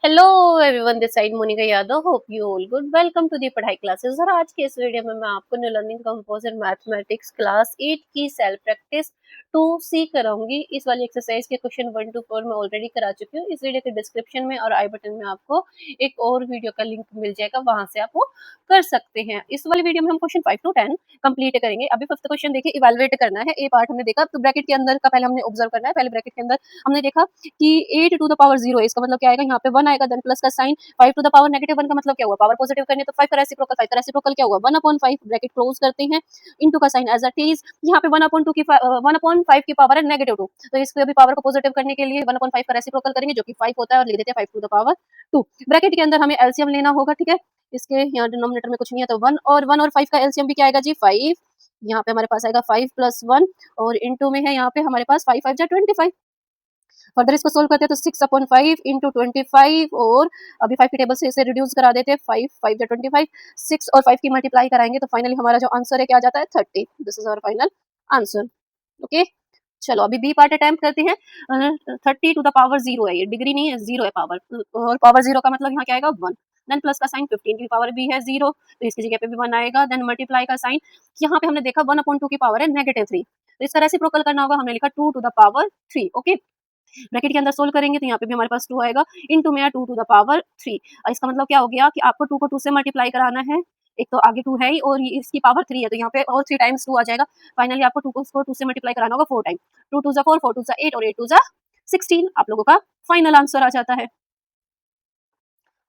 Hello everyone, this side Monika Yadav. Hope you all good. Welcome to the Padhai classes. और आज के इस वीडियो में मैं आपको new learning composite mathematics class 8 की सेल्फ प्रैक्टिस 2C कराऊंगी। इस वाली एक्सरसाइज के क्वेश्चन 1 to 4 मैं ऑलरेडी करा चुकी हूँ। इस वीडियो के डिस्क्रिप्शन में और आई बटन में आपको एक और वीडियो का लिंक मिल जाएगा, वहां से आप वो कर सकते हैं। इस वाली वीडियो में हम क्वेश्चन 5 to 10 कंप्लीट करेंगे। अभी फिफ्थ क्वेश्चन देखिए, इवैल्यूएट करना है। ए पार्ट हमने देखा, तो ब्रैकेट के अंदर का पहले हमने ऑब्जर्व करना है। पहले ब्रैकेट के अंदर हमने देखा कि 8 टू द पावर 0 है, इसका मतलब क्या आएगा, यहाँ पे 1 आएगा, देन प्लस का साइन। 5 टू द पावर -1 का मतलब क्या हुआ, पावर पॉजिटिव करनी है तो 5 का रेसिप्रोकल, 5 का रेसिप्रोकल क्या हुआ 1/5, ब्रैकेट क्लोज करते हैं, इनटू का साइन एज इट इज। यहाँ पे 1/2 की 1/5 की पावर है -2, तो इसको अभी पावर को पॉजिटिव करने के लिए 1/5 का रेसिप्रोकल करेंगे जो कि 5 होता है, और लिख देते हैं 5 टू द पावर 2। ब्रैकेट के अंदर हमें एलसीएम लेना होगा, ठीक है। इसके यहाँ डिनोमिनेटर में कुछ नहीं है, तो 1 और 5 का एलसीएम भी क्या आएगा जी 5। यहाँ पे हमारे पास आएगा 5 + 1, और इनटू में है यहाँ पे हमारे पास 5 5 जा 25। फर्दर इसको सोल्व करते हैं तो 6/5 इंटू 25, और अभी 5 की टेबल से इसे रिड्यूस करा देते हैं। 5 5 जा 25, 6 और 5 की मल्टीप्लाई कराएंगे तो फाइनली हमारा जो आंसर है क्या आ जाता है 30। This is our final answer. Okay, चलो अभी बी पार्ट अटेम्प्ट करते हैं। 30 टू द पावर 0 है, ये डिग्री नहीं है, 0 है पावर, और पावर 0 का मतलब यहाँ क्या आएगा 1। देन प्लस का साइन, 15 की पावर भी है 0, तो इसकी जगह पे भी 1 आएगा। देन मल्टीप्लाई का साइन, यहाँ पे हमने देखा 1/2 की पावर है -3, तो इसका रेसिप्रोकल करना होगा, हमने लिखा 2 to the power 3। Okay, bracket के अंदर सोल्व करेंगे तो यहाँ पे भी हमारे पास 2 आएगा, इनटू में 2 टू द पावर 3। इसका मतलब क्या हो गया कि आपको 2 को 2 से मल्टीप्लाई कराना है। एक तो आगे 2 है ही, और इसकी पावर 3 है, तो यहाँ पे और 3 टाइम्स 2 आ जाएगा। फाइनली आपको 2 को 2 से मल्टीप्लाई कराना होगा 4 टाइम। 2 2 जा 4, 4 2 जा 8, और 8 2 जा 16। आप लोगों का फाइनल आंसर आ जाता है।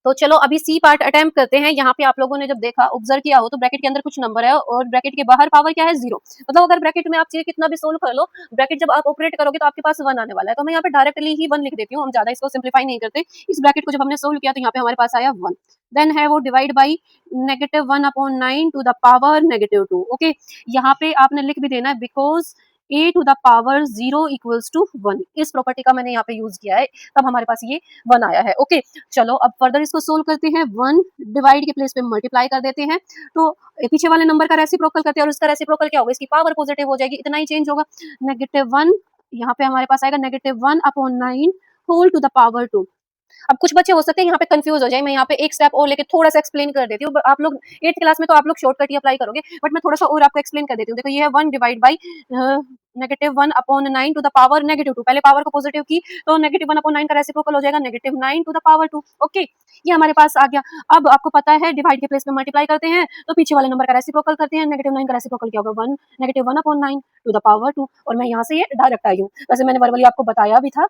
तो चलो अभी सी पार्ट अटेम्प्ट करते हैं। यहाँ पे आप लोगों ने जब देखा, ऑब्जर्व किया हो, तो ब्रैकेट के अंदर कुछ नंबर है और ब्रैकेट के बाहर पावर क्या है 0। मतलब अगर ब्रैकेट में आप चीज कितना भी सोल्व कर लो, ब्रैकेट जब आप ऑपरेट करोगे तो आपके पास 1 आने वाला है। तो मैं यहाँ पे डायरेक्टली ही 1 लिख देती हूँ, हम ज्यादा इसको सिंप्लीफाई नहीं करते। इस ब्रैकेट को जब हमने सोल्व किया तो यहाँ पे हमारे पास आया 1। देन है वो divide by -1/9 to the power -2। Okay, यहाँ पे आपने लिख भी देना है, because a to the power 0 equals to 1। इस प्रॉपर्टी का मैंने यहाँ पे यूज किया है, तब हमारे पास ये 1 आया है। ओके, चलो अब फर्दर इसको सोल्व करते हैं। 1 डिवाइड के प्लेस पे मल्टीप्लाई कर देते हैं, तो पीछे वाले नंबर का रेसिप्रोकल करते हैं, और इसका रेसिप्रोकल क्या होगा, इसकी पावर पॉजिटिव हो जाएगी, इतना ही चेंज होगा। -1, यहाँ पे हमारे पास आएगा -1/9 होल टू द पावर 2। अब कुछ बच्चे हो सकते हैं यहाँ पे कंफ्यूज हो जाए, मैं यहाँ पे एक स्टेप और लेके थोड़ा सा एक्सप्लेन कर देती हूँ। आप लोग 8th क्लास में तो आप लोग शॉर्टकट ही अप्लाई करोगे, बट मैं थोड़ा सा और आपको एक्सप्लेन कर देती हूँ। देखो ये है 1 divide by -1/9 to the power -2। पहले पावर को पॉजिटिव की तो -1/9 का रेसिप्रोकल हो जाएगा -9 टू द पावर 2। ओके, ये हमारे पास आ गया। अब आपको पता है डिवाइड के प्लेस में मल्टीप्लाई करते हैं, तो पीछे वाले नंबर का रेसिप्रोकल करते हैं। -9 का रेसिप्रोकल क्या होगा 1, -1/9 टू द पावर 2, और मैं यहाँ से ये डायरेक्ट आई हूँ। वैसे मैंने वर्बली आपको बताया भी था,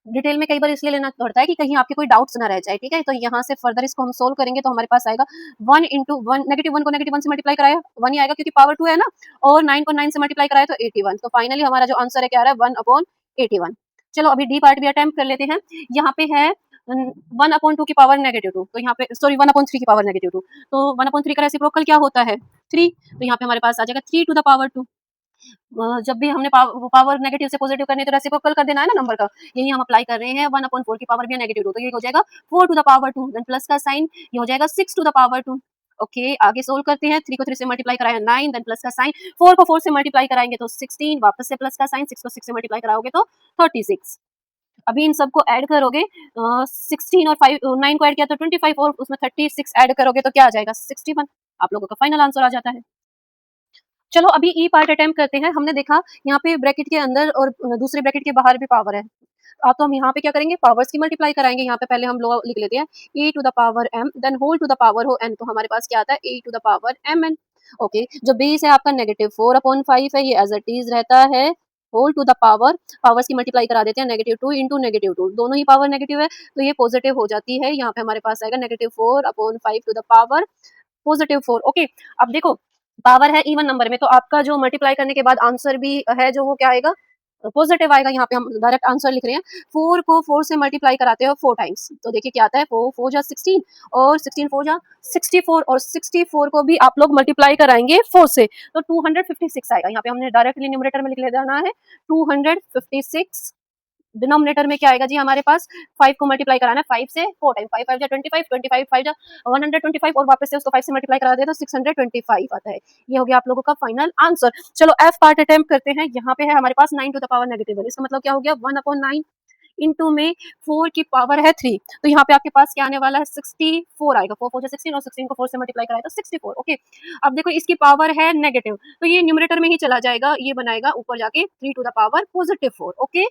डिटेल में कई बार इसलिए लेना पड़ता है कि कहीं आपके कोई डाउट्स ना रह जाए, ठीक है। तो यहाँ से फर्दर इसको हम सोल्व करेंगे तो हमारे पास आएगा 1 इंटू 1, -1 को -1 से मल्टीप्लाई कराया 1 ही आएगा, क्योंकि पावर 2 है ना, और 9 को 9 से मल्टीप्लाई कराया तो 81। तो फाइनली हमारा जो आंसर है क्या आ रहा है 1/81। चलो अभी डी पार्ट भी अटेम्प्ट कर लेते हैं। यहाँ पे है 1/2 की पावर -2, तो यहाँ पे सॉरी 1/3 की पावर -2, तो 1/3 का रेसिप्रोकल क्या होता है 3, तो यहाँ पे हमारे पास आ जाएगा 3 टू द पावर 2। जब भी हमने पावर नेगेटिव से पॉजिटिव करनी है तो रेसिप्रोकल कर देना है ना नंबर का, यही हम अप्लाई कर रहे हैं। 1/4 की पावर भी है -2, तो ये हो जाएगा 4 to the power 2, then plus का साइन, ये हो जाएगा 6 टू द पावर 2। ओके, आगे सोल्व करते हैं। 3 को 3 से मल्टीप्लाई कराया 9, देन प्लस का साइन, 4 को 4 से मल्टीप्लाई कराएंगे तो 16, वापस से प्लस का साइन, 6 को 6 से मल्टीप्लाई कराओगे तो 36। अभी इन सबको ऐड करोगे, 16 और 5 9 को ऐड किया तो 25, और उसमें 36 ऐड करोगे तो क्या आ जाएगा 61। आप लोगों का फाइनल आंसर आ जाता है। चलो अभी ई पार्ट अटेम्प्ट करते हैं। हमने देखा यहाँ पे ब्रैकेट के अंदर और दूसरे ब्रैकेट के बाहर भी पावर है, तो हम यहाँ पे क्या करेंगे, पावर्स की मल्टीप्लाई कराएंगे। यहाँ पे पहले हम लोग लिख लेते हैं e to the power m, then whole to the power हो n, तो हमारे पास क्या आता है e to the power mn। Okay, जो बेस है आपका -4/5 है, ये एज इट इज रहता है। Whole to the power, powers की मल्टीप्लाई करा देते हैं, -2 इंटू -2, दोनों ही पावर नेगेटिव है तो ये पॉजिटिव हो जाती है। यहाँ पे हमारे पास आएगा -4/5 टू द पावर +4। ओके, अब देखो पावर है इवन नंबर में, तो आपका जो मल्टीप्लाई करने के बाद आंसर भी है जो वो क्या आएगा पॉजिटिव आएगा। यहाँ पे हम डायरेक्ट आंसर लिख रहे हैं। 4 को 4 से मल्टीप्लाई कराते हो 4 टाइम्स, तो देखिए क्या आता है 4 4 जा 16, और 16 4 जा 64, और 64 को भी आप लोग मल्टीप्लाई कराएंगे 4 से तो 256 आएगा। यहाँ पे हमने डायरेक्टली न्यूमरेटर में लिख लेना है 256। डिनोमिनेटर में क्या आएगा जी हमारे पास 5 को मल्टीप्लाई कराना है 5 से 4 टाइम, 5 5 जा 25, 25 5 जा 125, और वापस से उसको 5 से मल्टीप्लाई करा दे तो 625 आता है। ये हो गया आप लोगों का फाइनल आंसर। चलो एफ पार्ट अटेम्प्ट करते हैं। यहाँ पे है हमारे पास 9 टू द पावर -1, इसका मतलब क्या हो गया 1/9 इंटू में 4 की पावर है 3, तो यहाँ पे आपके पास क्या आने वाला है 64 आएगा। 4 4 16 और 16 को 4 से मल्टीप्लाई कराए तो 64। ओके, अब देखो इसकी पावर है नेगेटिव, तो ये न्यूमरेटर में ही चला जाएगा, ये बनाएगा ऊपर जाके 3 to the power positive 4। Okay,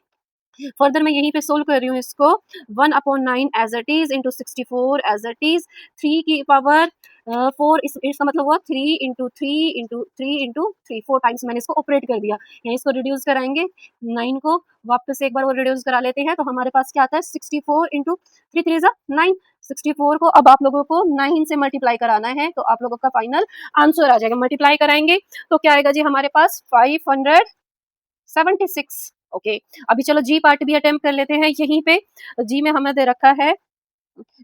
further मैं यहीं पे सोल्व कर रही हूँ इसको, 1/9 as it is into 64 as it is, 3 की पावर 4, इसका मतलब हुआ 3 इंटू 3 इंटू 3 इंटू 3, 4 टाइम्स मैंने इसको ऑपरेट कर दिया। यहाँ इसको रिड्यूस कराएंगे, 9 को वापस से एक बार और रिड्यूस करा लेते हैं, तो हमारे पास क्या आता है 64 इंटू 3 3 9, 64 को अब आप लोगों को 9 से मल्टीप्लाई कराना है, तो आप लोगों का फाइनल आंसर आ जाएगा। मल्टीप्लाई कराएंगे तो क्या आएगा जी हमारे पास 576। ओके, अभी चलो जी पार्ट भी अटेम्प्ट कर लेते हैं। यहीं पे जी में हमें दे रखा है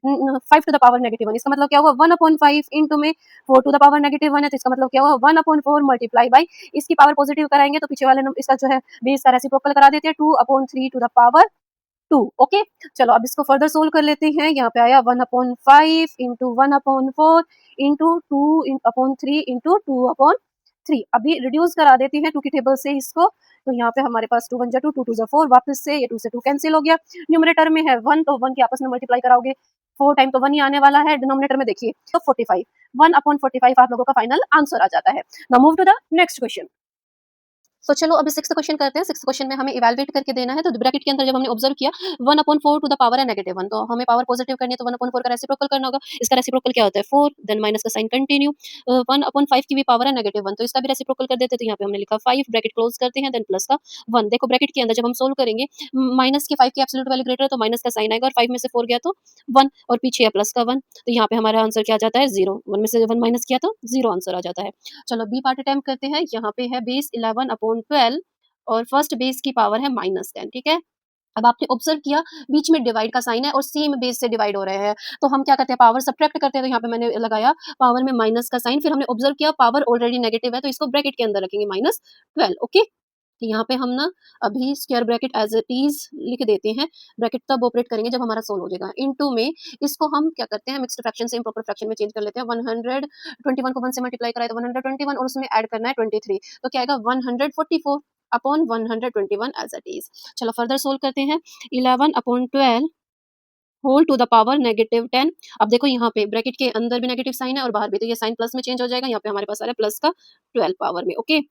5 टू द पावर -1, इसका मतलब क्या हुआ 1/5 इंटू में 4 टू द पावर -1 है, तो इसका मतलब क्या हुआ 1/4 मल्टीप्लाई बाई, इसकी पावर पॉजिटिव कराएंगे तो पीछे वाले इसका जो है बेस का रेसिप्रोकल करा देते हैं 2/3 टू द पावर 2। ओके, चलो अब इसको फर्दर सोल्व कर लेते हैं। यहाँ पे आया 1/5 इंटू 1/4 इंटू 2/3 इंटू 2/3। अभी रिड्यूस करा देती हैं 2 की टेबल से इसको, तो यहाँ पे हमारे पास 2 1 जा 2, 2 2 जा 4, वापस से ये 2 से 2 कैंसिल हो गया। न्यूमरेटर में है 1, तो 1 की आपस में मल्टीप्लाई कराओगे 4 टाइम तो 1 ही आने वाला है। डिनोमिनेटर में देखिए तो 45, 1/45 आप लोगों का फाइनल आंसर आ जाता है। Now move to the next question. तो चलो अभी 6th क्वेश्चन करते हैं। 6th क्वेश्चन में हमें इवैल्यूएट करके देना है, तो ब्रैकेट के अंदर जब हमने ऑब्जर्व किया 1/4 टू द पावर है -1, तो हमें पावर पॉजिटिव करनी है तो 1/4 का रेसिप्रोकल करना होगा। इसका रेसिप्रोकल क्या होता है 4, देन माइनस का साइन कंटिन्यू, 1/5 की भी पावर है -1, तो इसका भी रेसिप्रोकल कर देते हैं, तो यहाँ पे हमने लिखा 5, ब्रैकेट क्लोज करते हैं, देन प्लस का 1। देखो ब्रैकेट के अंदर जब हम सोल्व करेंगे माइनस के 5 की एब्सोल्यूट वैल्यू ग्रेटर है तो माइनस का साइन आएगा, और 5 में से 4 गया तो 1, और पीछे है प्लस का 1, तो यहाँ पे हमारा आंसर क्या आ जाता है 0। 1 में से 1 माइनस किया तो 0 आंसर आ जाता है। चलो बी पार्ट अटेम्प्ट करते हैं। यहाँ पे है बेस 11/12 और फर्स्ट बेस की पावर है -10। ठीक है, अब आपने ऑब्जर्व किया बीच में डिवाइड का साइन है और सेम बेस से डिवाइड हो रहे हैं, तो हम क्या करते हैं पावर सब्ट्रैक्ट करते हैं, तो यहाँ पे मैंने लगाया पावर में माइनस का साइन, फिर हमने ऑब्जर्व किया पावर ऑलरेडी नेगेटिव है तो इसको ब्रैकेट के अंदर रखेंगे -12। ओके, तो यहाँ पे हम ना अभी square bracket as it is लिख देते हैं, ब्रैकेट तब ऑपरेट करेंगे जब हमारा सोल्व हो जाएगा। इनटू में इसको हम क्या करते हैं मिक्स्ड फ्रैक्शन से इम्प्रॉपर फ्रैक्शन में चेंज कर लेते हैं। 121 को 1 से मल्टीप्लाई कराए तो 121 और उसमें ऐड करना है 23, तो क्या आएगा 144 अपॉन 121 एज इट इज। चलो फर्दर सोल्व करते हैं। 11/12 होल टू द पावर -10। अब देखो यहाँ पे ब्रैकेट के अंदर भी नेगेटिव साइन है और बाहर भी, तो ये साइन प्लस में चेंज हो जाएगा। यहाँ पे हमारे पास आ रहा है प्लस का 12 पावर में। ओके,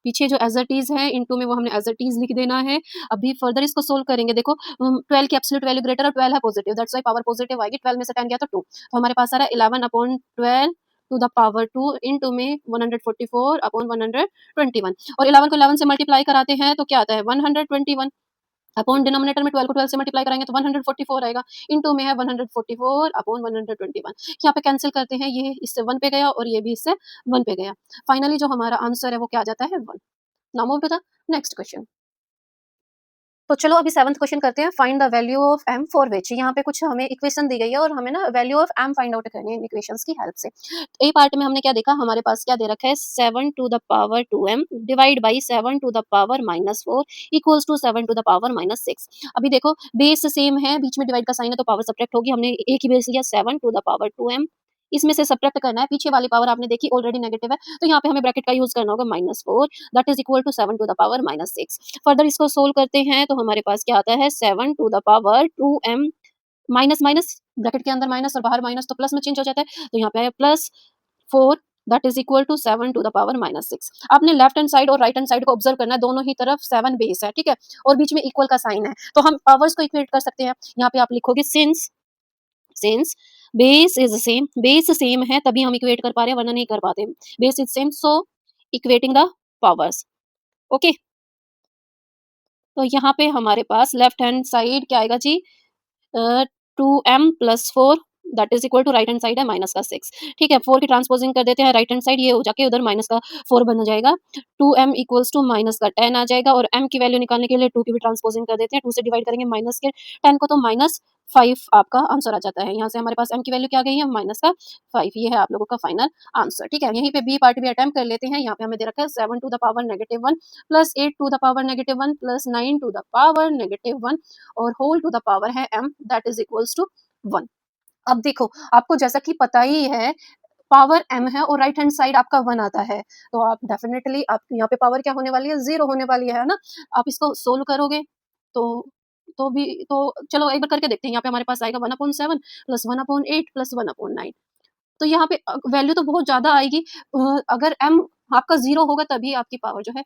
पीछे जो एज इट इज है इनटू में वो हमने एज इट इज लिख देना है। अभी फर्दर इसको सोल्व करेंगे। देखो 12 की एब्सोल्यूट वैल्यू ग्रेटर और 12 है positive, that's why power positive आएगी। 12 में से 10 गया तो 2, तो हमारे पास आ रहा है 11/12 टू द पावर 2 इनटू में 144 अपॉन 121, और 11 को 11 से मल्टीप्लाई कराते हैं तो क्या आता है 121 अपॉन डिनोमिनेटर में 12 को 12 से मल्टीप्लाई कराएंगे तो 144 आएगा। इनटू में है 144 अपॉन 121। यहाँ पे कैंसिल करते हैं, ये इससे 1 पे गया और ये भी इससे 1 पे गया। फाइनली जो हमारा आंसर है वो क्या आ जाता है 1। Now move to the next question. तो चलो अभी 7th क्वेश्चन करते हैं। Find the value of m for which. यहाँ पे कुछ हमें इक्वेशन दी गई है और हमें ना value of m find out करनी है इन इक्वेशंस की हेल्प से। ए पार्ट में हमने क्या देखा, हमारे पास क्या दे रखा है 7 to the power 2m divide by 7 to the power -4 equals to 7 to the power -6। अभी देखो बेस सेम है, बीच में डिवाइड का साइन है तो पावर सब्ट्रैक्ट होगी। हमने एक ही बेस लिया 7 टू द पावर 2m, इसमें से सब्ट्रैक्ट करना है। पीछे वाली पावर आपने देखी ऑलरेडी नेगेटिव है, तो यहाँ पे हमें ब्रैकेट का यूज करना होगा -4 that is equal to 7 to the power -6। Further इसको सोल्व करते हैं तो हमारे पास क्या आता है 7 to the power 2m minus minus, bracket के अंदर माइनस और बाहर माइनस तो प्लस में चेंज हो जाता है, तो यहाँ पे है +4 that is equal to 7 to the power -6। आपने लेफ्ट हैंड साइड और राइट हैंड साइड को ऑब्जर्व करना है, दोनों ही तरफ 7 बेस है। ठीक है, और बीच में इक्वल का साइन है, तो हम पावर्स को इक्वेट कर सकते हैं। यहाँ पे आप लिखोगे since base is same, base same है तभी हम इक्वेट कर पा रहे हैं, वरना नहीं कर पाते। Base is same so equating the powers. Okay, तो यहाँ पे हमारे पास लेफ्ट हैंड साइड क्या आएगा जी 2m+4 that is equal to right hand side है -6। ठीक है, 4 की ट्रांसपोजिंग कर देते हैं राइट हैंड साइड, ये हो जाके उधर -4 बन जाएगा। 2m इक्वल्स टू -10 आ जाएगा, और m की वैल्यू निकालने के लिए 2 की भी ट्रांसपोजिंग कर देते हैं। 2 से डिवाइड करेंगे माइनस के 10 को तो -5 आपका आंसर आ जाता है। यहाँ से हमारे पास m की वैल्यू क्या आ गई है -5। ये है आप लोगों का फाइनल आंसर। ठीक है, यहीं पे बी पार्ट भी अटेम्प्ट कर लेते हैं। यहाँ पे हमें दे रखा है 7 to the power -1 plus 8 to the power -1 plus 9 to the power -1 और होल टू द पावर है m that is equals to 1। अब देखो आपको जैसा कि पता ही है पावर m है और राइट हैंड साइड आपका 1 आता है, तो आप डेफिनेटली आप यहाँ पे पावर क्या होने वाली है 0 होने वाली है ना। आप इसको सोल्व करोगे तो तो भी तो चलो एक बार करके देखते हैं। यहाँ पे हमारे पास आएगा 1/7 प्लस 1/8 प्लस 1/9। तो यहाँ पे वैल्यू तो बहुत ज़्यादा आएगी। अगर m आपका 0 होगा तभी आपकी पावर जो है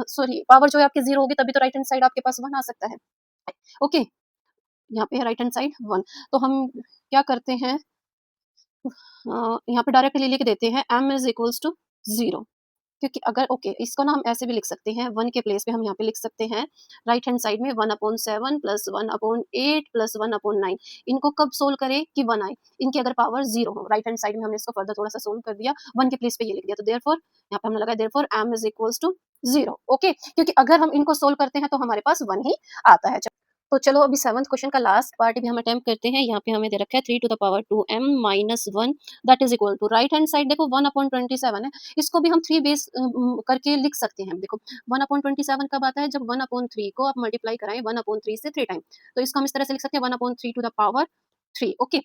सॉरी पावर जो है आपकी 0 होगी तभी तो राइट हैंड साइड आपके पास 1 आ सकता है। ओके, यहाँ पे है राइट हैंड साइड 1। तो हम क्या करते हैं, यहाँ पे डायरेक्टली लिख देते हैं m इज इक्वल्स टू 0। क्योंकि अगर ओके इसको ना हम ऐसे भी लिख सकते हैं, 1 के प्लेस पे हम यहाँ पे लिख सकते हैं राइट हैंड साइड में 1/7 प्लस 1/8 प्लस 1/9। इनको कब सोल्व करें कि 1 आए, इनकी अगर पावर 0 हो। राइट हैंड साइड में हमने इसको फर्दर थोड़ा सा सोल्व कर दिया, 1 के प्लेस पे ये लिख दिया। तो देयरफॉर यहाँ पे हमने लगाया therefore m is equals to 0। Okay, क्योंकि अगर हम इनको सोल्व करते हैं तो हमारे पास 1 ही आता है। तो चलो अभी 7th क्वेश्चन का लास्ट पार्ट भी हम अटेम्प्ट करते हैं। यहाँ पे हमें दे रखा है 3 to the power 2m minus 1 that is equal to right hand side देखो 1/27 है। इसको भी हम 3 बेस करके लिख सकते हैं। देखो 1/27 कब आता है, जब 1/3 को आप मल्टीप्लाई कराएं 1/3 से 3 टाइम। तो इसको हम इस तरह से लिख सकते हैं 1/3 टू द पावर 3। ओके,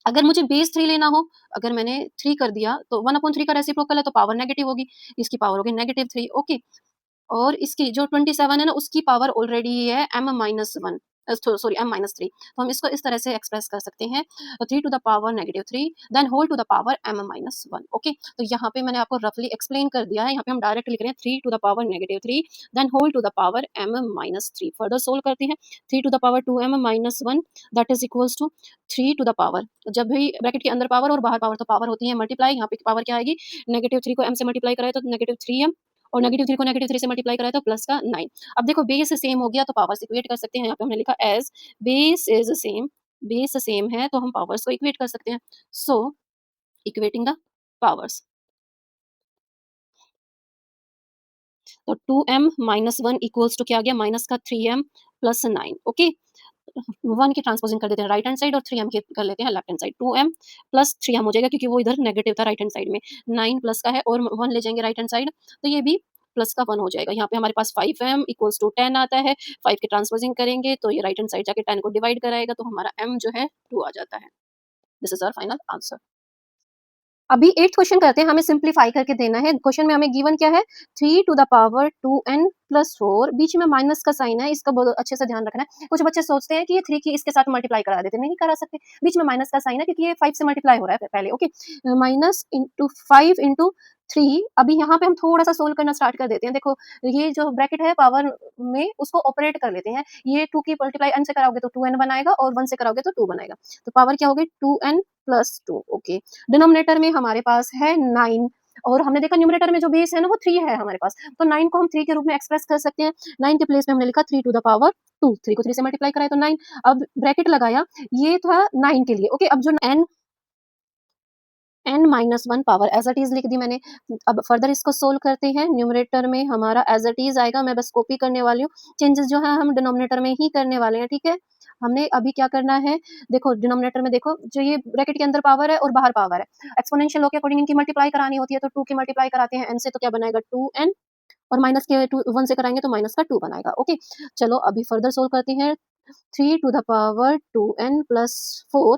अगर मुझे बेस 3 लेना हो, अगर मैंने 3 कर दिया तो 1/3 का रेसिप्रोकल है तो पावर नेगेटिव होगी, इसकी पावर होगी -3। ओके, और इसकी जो 27 है ना उसकी पावर ऑलरेडी है m-1 सॉरी m-3। तो हम इसको इस तरह से एक्सप्रेस कर सकते हैं 3 to the power -3 then whole to the power m-1। Okay, तो यहाँ पे मैंने आपको रफली एक्सप्लेन कर दिया है। यहाँ पे हम डायरेक्ट लिख रहे हैं 3 to the power -3 then whole to the power m-3। Further solve करते हैं 3 to the power 2m-1 that is equals to 3 to the power, जब भी ब्रैकेट के अंदर पावर और बाहर पावर तो पावर होती है मल्टीप्लाई। यहाँ पे पावर क्या आएगी, -3 को m से मल्टीप्लाई कराए तो -3m और -3 को -3 से मल्टीप्लाई कराए तो प्लस का 9। अब देखो बेस सेम हो गया तो पावर्स इक्वेट कर सकते हैं। यहाँ पे हमने लिखा as base is same, base same है तो हम पावर्स को इक्वेट कर सकते हैं। सो इक्वेटिंग द पावर्स, तो 2m-1 इक्वल्स टू क्या आ गया, माइनस का 3m प्लस 9। ओके, 1 की ट्रांसपोजिंग कर देते हैं राइट हैंड साइड और 3m की कर लेते हैं left hand side. 2m plus 3m हो जाएगा क्योंकि वो इधर नेगेटिव था राइट हैंड साइड में। 9 प्लस का है और 1 ले जाएंगे राइट हैंड साइड तो ये भी प्लस का 1 हो जाएगा। यहाँ पे हमारे पास 5m इक्वल्स टू 10 आता है। 5 की ट्रांसपोजिंग करेंगे तो ये राइट हैंड साइड जाके 10 को डिवाइड कराएगा तो हमारा m जो है 2 आ जाता है। This is our final answer. अभी 8th क्वेश्चन करते हैं, हमें सिंप्लीफाई करके देना है। क्वेश्चन में हमें गिवन क्या है, 3 to the power 2n plus 4, बीच में माइनस का साइन है, इसका बहुत अच्छे से ध्यान रखना है। कुछ बच्चे सोचते हैं कि ये 3 की इसके साथ मल्टीप्लाई करा देते, नहीं करा सकते, बीच में माइनस का साइन है क्योंकि ये 5 से मल्टीप्लाई हो रहा है पहले। Okay, minus into 5 into 3। अभी यहाँ पे हम थोड़ा सा सोल्व करना स्टार्ट कर देते हैं। देखो ये जो ब्रैकेट है पावर में उसको ऑपरेट कर लेते हैं। ये 2 की मल्टीप्लाई n से कराओगे तो 2n बनाएगा और 1 से कराओगे तो 2 बनाएगा। तो पावर क्या होगी 2n प्लस 2। ओके, डिनोमिनेटर में हमारे पास है 9 और हमने देखा न्यूमरेटर में जो बेस है ना वो 3 है हमारे पास, तो 9 को हम 3 के रूप में एक्सप्रेस कर सकते हैं। 9 के प्लेस में हमने लिखा 3 टू द पावर 2, 3 को 3 से मल्टीप्लाई कराए तो 9। अब ब्रैकेट लगाया, ये था 9 के लिए। ओके, अब जो n-1 power as it is लिख दी मैंने। अब फर्दर इसको सोल्व करते हैं। न्यूमरेटर में हमारा एज इट इज आएगा, मैं बस कॉपी करने वाली हूँ। चेंजेस जो है हम डिनोमिनेटर में ही करने वाले हैं। ठीक है, हमने अभी क्या करना है, देखो डिनोमिनेटर में देखो जो ये ब्रैकेट के अंदर पावर है और बाहर पावर है, एक्सपोनेंशियल लॉ के अकॉर्डिंग इनकी मल्टीप्लाई करानी होती है तो 2 की मल्टीप्लाई कराते हैं n से तो क्या बनाएगा 2n और माइनस के 1 से कराएंगे तो माइनस का 2 बनाएगा। ओके, चलो अभी फर्दर सोल्व करते हैं। 3 to the power 2n plus 4,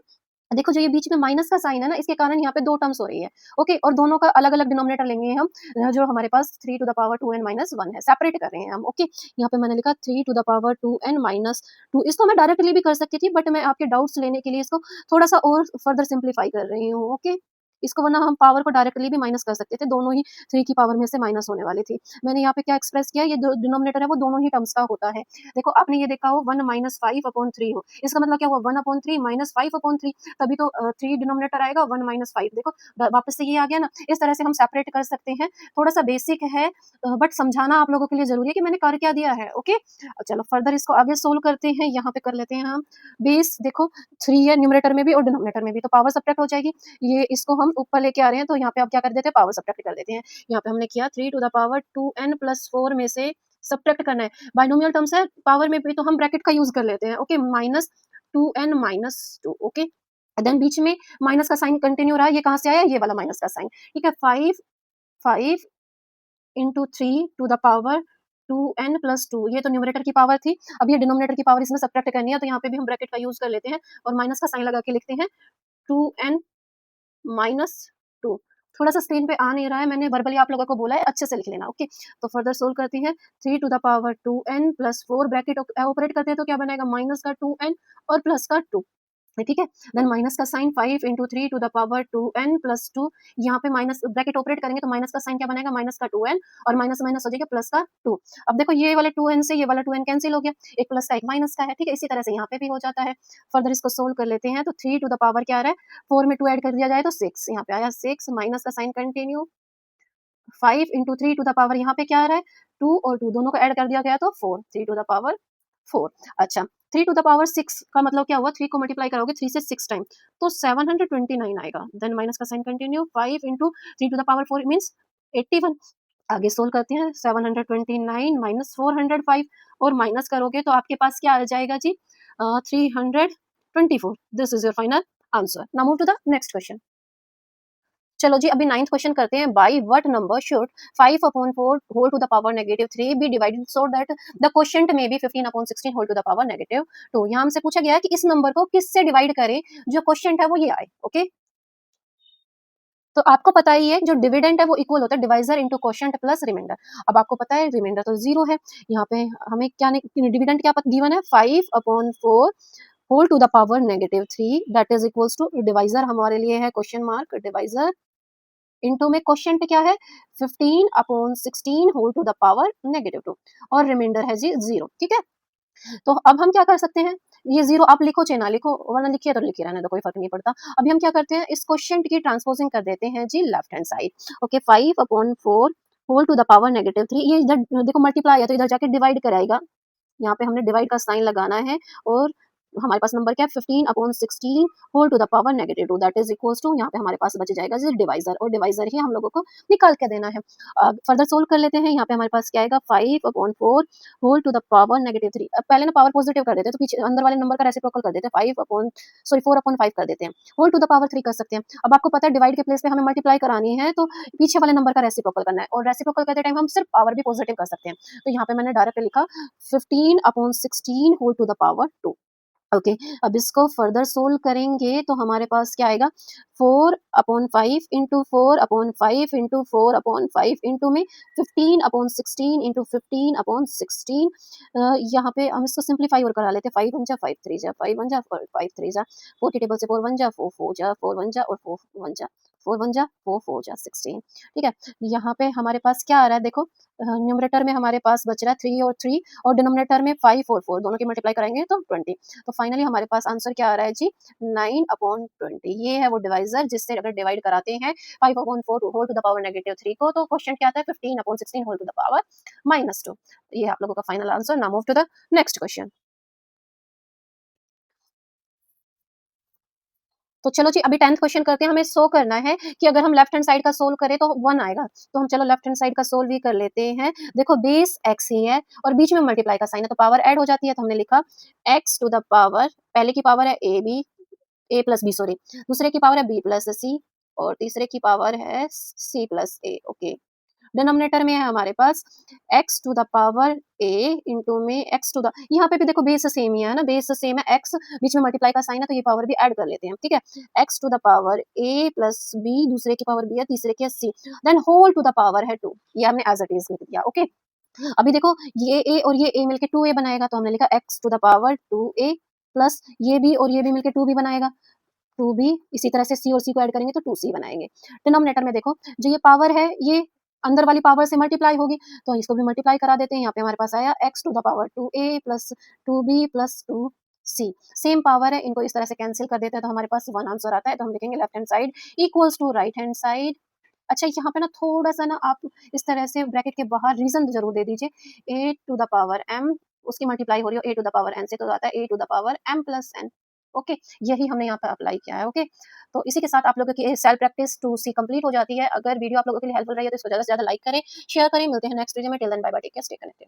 देखो जो ये बीच में माइनस का साइन है ना इसके कारण यहाँ पे 2 टर्म्स हो रही है। ओके, और दोनों का अलग अलग डिनोमिनेटर लेंगे हम। जो हमारे पास 3 to the power 2n minus 1 है, सेपरेट कर रहे हैं हम। ओके, यहाँ पे मैंने लिखा 3 to the power 2n minus 2। इसको मैं डायरेक्टली भी कर सकती थी बट मैं आपके डाउट्स लेने के लिए इसको थोड़ा सा और फर्दर सिंप्लीफाई कर रही हूँ। ओके, इसको वरना हम पावर को डायरेक्टली भी माइनस कर सकते थे, दोनों ही 3 की पावर में से माइनस होने वाली थी। मैंने यहाँ पे क्या एक्सप्रेस किया, ये जो डिनोमिनेटर है वो दोनों ही टर्म्स का होता है। देखो आपने ये देखा हो 1 माइनस 5/3 हो, इसका मतलब क्या हुआ 1/3 माइनस 5/3, तभी तो 3 डिनोमिनेटर आएगा 1 माइनस 5। देखो वापस से ये आ गया ना, इस तरह से हम सेपरेट कर सकते हैं। थोड़ा सा बेसिक है बट समझाना आप लोगों के लिए जरूरी है कि मैंने कर क्या दिया है। ओके, चलो फर्दर इसको आगे सोल्व करते हैं। यहाँ पे कर लेते हैं हम बेस, देखो 3 है न्यूमरेटर में भी और डिनोमिनेटर में भी, तो पावर सब्ट्रैक्ट हो जाएगी। ये इसको हम ऊपर लेके आ रहे हैं तो यहाँ पे आप क्या कर देते हैं, पावर सब्ट्रैक्ट कर देते हैं। यहाँ पे हमने किया 3 to the power 2n plus 4 में से सब्ट्रैक्ट करना है। बाइनोमियल टर्म्स है, पावर में भी तो हम ब्रैकेट का यूज कर लेते हैं। Okay, minus 2n minus 2। Okay, then बीच में माइनस का साइन कंटिन्यू रहा, ये कहाँ से आया, ये वाला माइनस का साइन। ठीक है, 5 into 3 to the power 2n plus 2, ये तो न्यूमरेटर की पावर थी। अब ये डिनोमिनेटर की पावर इसमें सब्ट्रैक्ट करनी है तो यहाँ पे भी हम ब्रैकेट का यूज कर लेते हैं और माइनस का साइन लगा के लिखते हैं 2n माइनस 2। थोड़ा सा स्क्रीन पे आ नहीं रहा है, मैंने वर्बली आप लोगों को बोला है, अच्छे से लिख लेना। ओके, तो फर्दर सोल्व करती है। 3 to the power 2n plus 4 bracket operate करते हैं तो क्या बनेगा, माइनस का 2n और प्लस का 2। ठीक है, देन माइनस का sign 5 into 3 to the power 2n plus 2। यहाँ पे माइनस ब्रैकेट ऑपरेट करेंगे तो माइनस का साइन क्या बनेगा, माइनस का 2n और माइनस माइनस हो जाएगा प्लस का 2। अब देखो ये वाले 2n से ये वाला 2n कैंसिल हो गया, एक प्लस का एक माइनस का है। ठीक है, इसी तरह से यहाँ पे भी हो जाता है। फर्दर इसको सोल्व कर लेते हैं। तो 3 टू द पावर क्या आ रहा है, 4 में 2 ऐड कर दिया जाए तो 6, यहाँ पे आया 6, माइनस का sign continue, 5 into 3 to the power यहाँ पे क्या आ रहा है, 2 और 2 दोनों को ऐड कर दिया गया तो 4, 3 टू द पावर 4। अच्छा, 3 टू द पावर 6 का मतलब क्या हुआ, 3 को मल्टीप्लाई करोगे 3 से 6 टाइम तो 729 आएगा। देन माइनस का sign continue, 5 into 3 to the power 4 means 81। आगे सोल्व करते हैं। 729 माइनस 405 और माइनस करोगे तो आपके पास क्या आ जाएगा जी, 324। This is your final answer. Now move to the next question. चलो जी, अभी 9th क्वेश्चन करते हैं। By what number should 5 upon 4 whole to the power negative 3 be divided so that the quotient may be 15 upon 16 whole to the power negative 2। यहाँ हमसे पूछा गया है कि इस नंबर को किससे डिवाइड करें जो क्वोशिएंट है वो ये आए। ओके, तो आपको पता ही है जो डिविडेंड है वो इक्वल होता है divisor into quotient plus remainder. अब आपको पता है रिमाइंडर तो 0 है। यहाँ पे हमें क्या डिविडेंड क्या गिवन है, 5 upon 4 whole to the power negative 3 that is equals to, divisor हमारे लिए है क्वेश्चन मार्क, डिवाइजर इनटू में क्वोशिएंट क्या है 15 upon 16 whole to the power negative 2 और रिमाइंडर है जी 0। ठीक है, तो अब हम क्या कर सकते हैं, ये 0 आप लिखो चाहे ना लिखो, वरना लिखिए तो लिखिए रहने दो, कोई फर्क नहीं पड़ता। अभी हम क्या करते हैं, इस क्वोशिएंट की ट्रांसपोजिंग कर देते हैं जी left hand side. Okay, 5 upon 4 whole to the power negative 3, ये इधर देखो मल्टीप्लाई है तो इधर जाके डिवाइड कराएगा। यहाँ पे हमने डिवाइड का साइन लगाना है और हमारे पास नंबर क्या है 15 upon 16 whole to the power negative 2 that is equals to, यहाँ पे हमारे पास बच जाएगा डिवाइजर और डिवाइजर ही हम लोगों को निकाल के देना है। फर्दर सोल्व कर लेते हैं। यहाँ पे हमारे पास क्या आएगा 5 upon 4 whole to the power negative 3। अब पहले ना पावर पॉजिटिव कर देते हैं तो पीछे अंदर वाले नंबर का रेसिप्रोकल कर देते हैं, 5 अपॉन 4 अपॉन 5 कर देते हैं, होल टू द पावर 3 कर सकते हैं। अब आपको पता है डिवाइड के प्लेस पे हमें मल्टीप्लाई करानी है तो पीछे वाले नंबर का रेसिप्रोकल करना है और रेसिप्रोकल करते टाइम हम सिर्फ पावर भी पॉजिटिव कर सकते हैं। तो यहाँ पे मैंने डायरेक्ट लिखा 15 upon 16 whole to the power 2। Okay, अब इसको फर्दर सोल्व करेंगे तो हमारे पास क्या आएगा 4 upon 5 into 4 upon 5 into 4 upon 5 into में 15 अपॉन 16 इंटू 15 अपॉन 16। यहाँ पे हम इसको सिंप्लीफाई और करा लेते हैं, 5 1 जा 5 3 जा 5 1 जा 5 3 जा 4 की टेबल से 4 1 जा 4 4 जा 4 1 जा और 4 1 जा 4 1 जा 4 4 जा 16। ठीक है, यहाँ पे हमारे पास क्या आ रहा है देखो, न्यूमरेटर में हमारे पास बच रहा है 3 और 3 और डिनोमिनेटर में 5 और 4 दोनों की मल्टीप्लाई करेंगे तो 20। तो फाइनली हमारे पास आंसर क्या आ रहा है जी 9 अपॉन 20। ये है वो डिवाइजर जिससे अगर डिवाइड कराते हैं 5 upon 4 whole to the power negative 3 को तो क्वेश्चन क्या आता है 15 upon 16 whole to the power minus 2। ये आप लोगों का final answer. Now move to the next question. तो चलो जी, अभी 10th क्वेश्चन करते हैं। हमें शो करना है कि अगर हम लेफ्ट हैंड साइड का सोल्व करें तो 1 आएगा। तो हम चलो लेफ्ट हैंड साइड का सोल्व ही कर लेते हैं। देखो बेस x ही है और बीच में मल्टीप्लाई का साइन है तो पावर ऐड हो जाती है। तो हमने लिखा x टू द पावर, पहले की पावर है a प्लस बी, सॉरी, दूसरे की पावर है b प्लस सी और तीसरे की पावर है c plus a। Okay, denominator में है हमारे पास x to the power a into में x टू द, यहाँ पे भी देखो बेस सेम ही है ना, बेस सेम है, x बीच में मल्टीप्लाई का साइन है तो ये पावर भी ऐड कर लेते हैं। ठीक है, x to the power a plus b, दूसरे की पावर b है, तीसरे की है c, then whole to the power है 2। ये हमने एज इट इज लिख दिया। ओके, अभी देखो ये a और ये a मिलके 2a बनाएगा तो हमने लिखा x to the power 2a plus ये भी और ये भी मिलके 2b बनाएगा 2b, इसी तरह से c और c को ऐड करेंगे तो 2c बनाएंगे। डिनोमिनेटर में देखो जो ये पावर है ये अंदर वाली पावर से मल्टीप्लाई होगी तो इसको भी मल्टीप्लाई करा देते हैं। यहाँ पे हमारे पास आया x to the power 2a plus 2b plus 2c, same power है, इनको इस तरह से कैंसिल कर देते हैं तो हमारे पास 1 आंसर आता है। तो हम लिखेंगे left hand side equals to right hand side. अच्छा, यहाँ पे ना थोड़ा सा ना आप इस तरह से ब्रैकेट के बाहर रीजन जरूर दे दीजिए, a to the power m, उसकी मल्टीप्लाई हो रही हो a to the power n से तो आता है a to the power m plus n। Okay, यही हमने यहाँ पे अप्लाई किया है। ओके, तो इसी के साथ आप लोगों की सेल्फ प्रैक्टिस 2C कंप्लीट हो जाती है। अगर वीडियो आप लोगों के लिए हेल्पफुल रही है तो इसको ज़्यादा से ज़्यादा लाइक करें, शेयर करें। मिलते हैं नेक्स्ट वीडियो में। Till then bye bye, take care, stay connected.